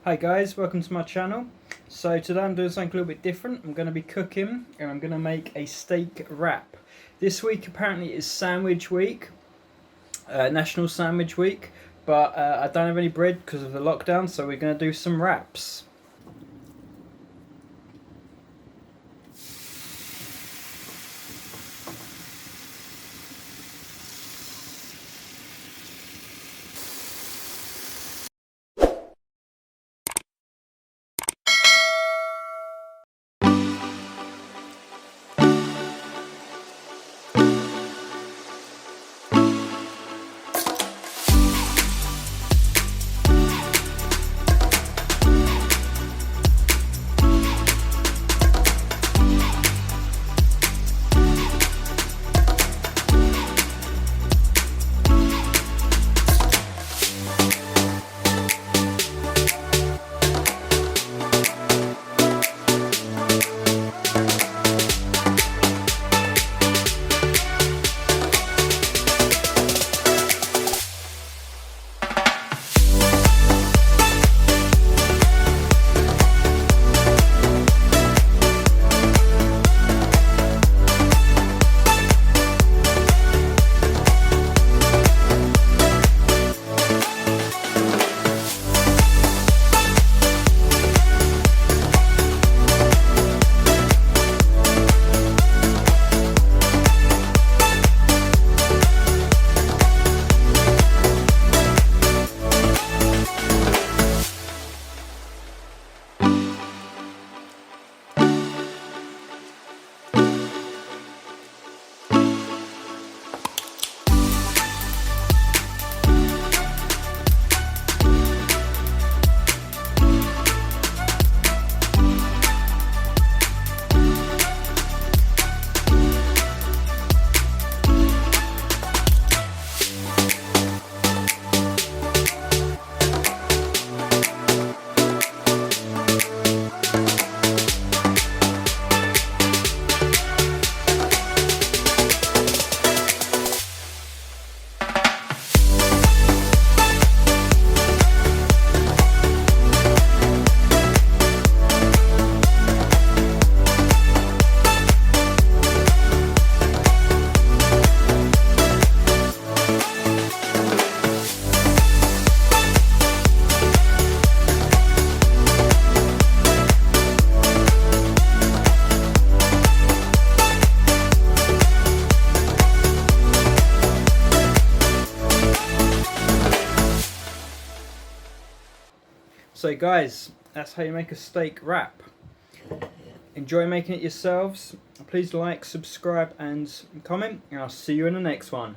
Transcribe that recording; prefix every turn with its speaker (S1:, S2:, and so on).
S1: Hi guys, welcome to my channel. So today I'm doing something a little bit different. I'm going to be cooking and I'm going to make a steak wrap. This week apparently is sandwich week, National Sandwich Week, but I don't have any bread because of the lockdown, so we're going to do some wraps. So guys, that's how you make a steak wrap. Enjoy making it yourselves. Please like, subscribe and comment, and I'll see you in the next one.